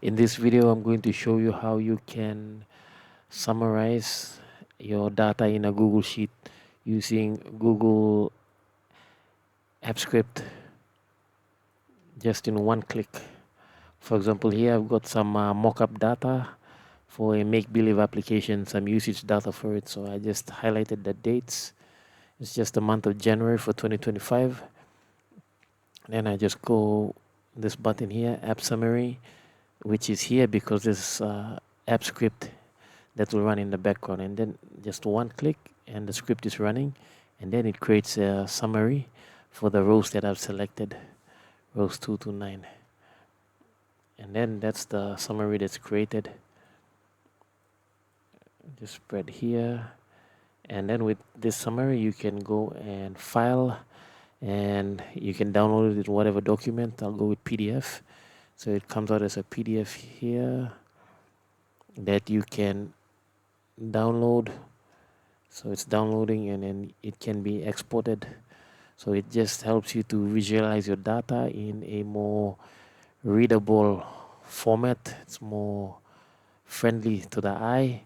In this video, I'm going to show you how you can summarize your data in a Google Sheet using Google Apps Script just in one click. For example, here I've got some mock-up data for a make-believe application, some usage data for it. So I just highlighted the dates. It's just the month of January for 2025. Then I just go this button here, App Summary, which is here because this app script that will run in the background, and then just one click and the script is running, and then it creates a summary for the rows that I've selected, rows 2 to 9, and then that's the summary that's created. Just spread here, and then with this summary you can go and file, and you can download it in whatever document. I'll go with PDF, so it comes out as a PDF here that you can download. So it's downloading, and then it can be exported. So it just helps you to visualize your data in a more readable format. It's more friendly to the eye.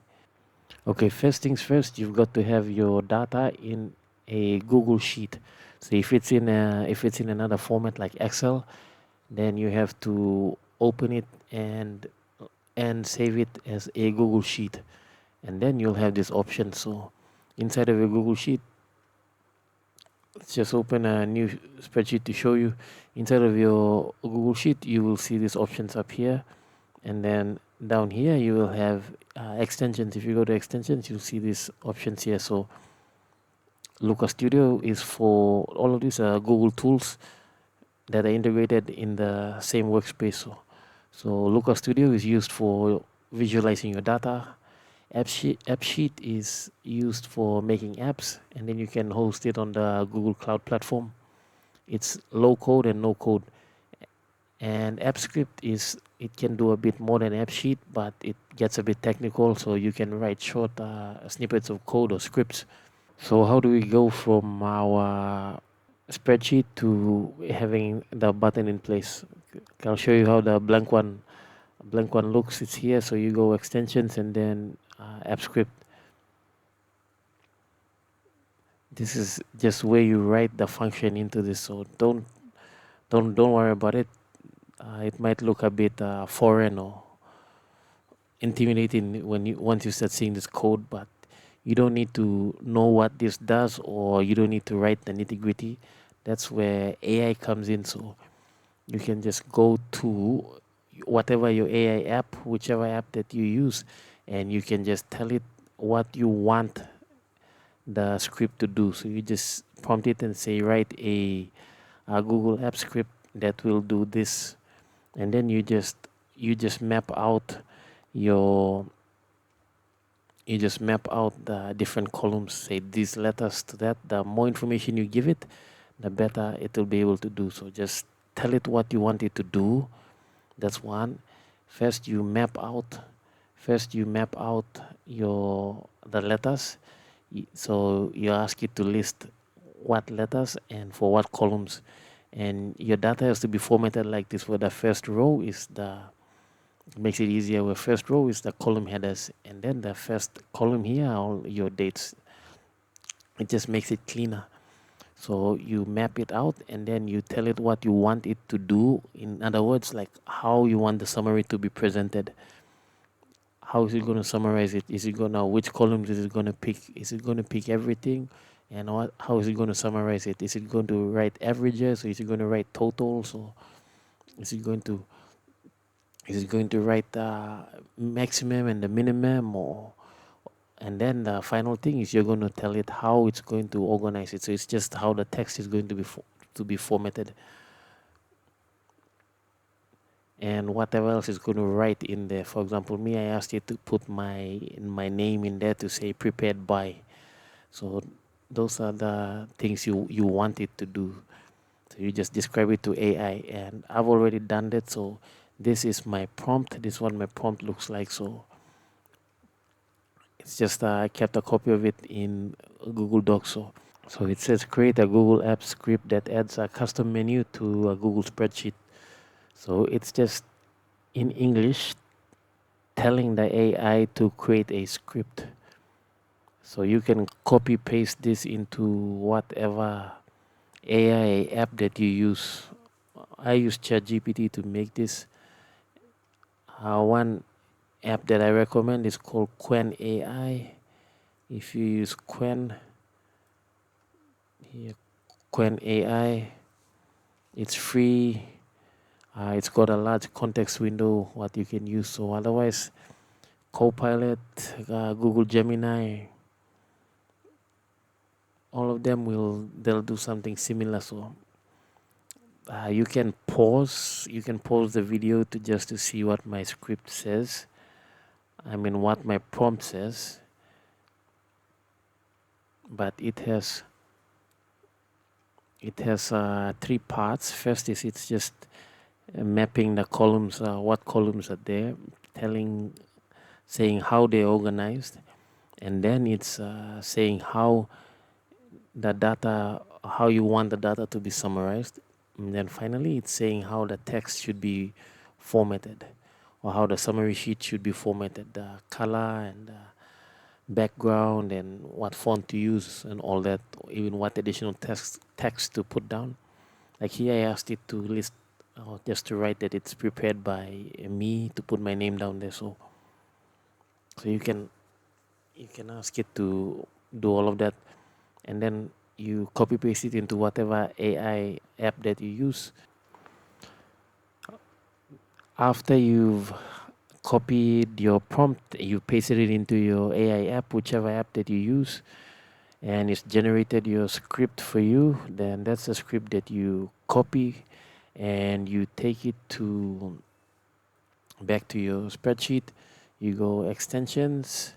Okay, first things first, you've got to have your data in a Google Sheet. So if it's in another format like Excel, then you have to open it and save it as a Google Sheet, and then you'll have this option. So inside of a Google Sheet, let's just open a new spreadsheet to show you. Inside of your Google Sheet, you will see these options up here, and then down here you will have extensions. If you go to extensions, you'll see these options here. So Looker Studio is for all of these Google tools that are integrated in the same workspace. So Looker Studio is used for visualizing your data. AppSheet is used for making apps, and then you can host it on the Google Cloud Platform. It's low code and no code. And AppScript it can do a bit more than AppSheet, but it gets a bit technical, so you can write short snippets of code or scripts. So how do we go from our spreadsheet to having the button in place? I'll show you how the blank one looks. It's here. So you go extensions and then app script. This is just where you write the function into this. So don't worry about it. It might look a bit foreign or intimidating once you start seeing this code, but you don't need to know what this does, or you don't need to write the nitty gritty. That's where AI comes in. So you can just go to whatever your AI app, whichever app that you use, and you can just tell it what you want the script to do. So you just prompt it and say, write a Google App script that will do this, and then you just map out your the different columns. Say these letters to that. The more information you give it, the better it will be able to do. So just tell it what you want it to do. That's one. First you map out the letters. So you ask it to list what letters and for what columns, and your data has to be formatted like this. Where the first row is makes it easier. Where first row is the column headers, and then the first column here are all your dates. It just makes it cleaner. So you map it out, and then you tell it what you want it to do. In other words, like how you want the summary to be presented. How is it going to summarize it? Is it gonna, which columns is it going to pick? Is it going to pick everything? And how is it going to summarize it? Is it going to write averages, or is it going to write totals, or is it going to write the maximum and the minimum? Or and then the final thing is you're going to tell it how it's going to organize it. So it's just how the text is going to be formatted, and whatever else is going to write in there. For example, me, I asked it to put my name in there to say prepared by. So those are the things you want it to do. So you just describe it to AI, and I've already done that. So this is my prompt. This is what my prompt looks like. So it's just I kept a copy of it in Google Docs. So it says create a Google Apps script that adds a custom menu to a Google spreadsheet. So it's just in English, telling the AI to create a script. So you can copy paste this into whatever AI app that you use. I use ChatGPT to make this. One app that I recommend is called Qwen AI. If you use Qwen, here, Qwen AI, it's free. It's got a large context window what you can use. So otherwise, Copilot, Google Gemini, all of them they'll do something similar. So you can pause the video to just to see what my script says. I mean what my prompt says. But it has three parts. First is it's just mapping the columns, what columns are there, saying how they're organized, and then it's saying how you want the data to be summarized, and then finally it's saying how the text should be formatted, or how the summary sheet should be formatted, the color and background and what font to use and all that, even what additional text to put down. Like here I asked it to list, just to write that it's prepared by me, to put my name down there. So you can ask it to do all of that, and then you copy paste it into whatever AI app that you use. After you've copied your prompt, you pasted it into your AI app, whichever app that you use, and it's generated your script for you. Then that's a script that you copy and you take it to back to your spreadsheet. You go extensions.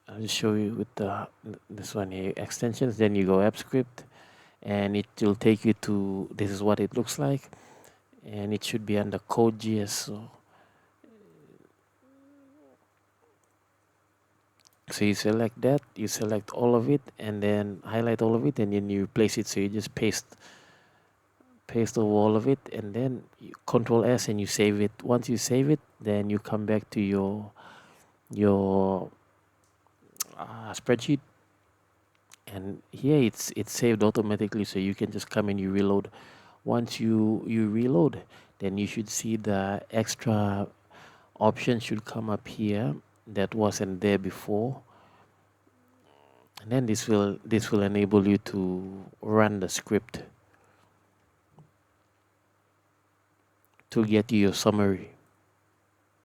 I'll just show you with this one here, extensions. Then you go app script, and it will take you to, this is what it looks like, and it should be under Code.js. So you select that, you select all of it, and then highlight all of it, and then you place it. So you just paste over all of it, and then you Control S and you save it. Once you save it, then you come back to your spreadsheet, and here it's saved automatically. So you can just come and you reload. Once you reload, then you should see the extra option should come up here that wasn't there before, and then this will enable you to run the script to get you your summary.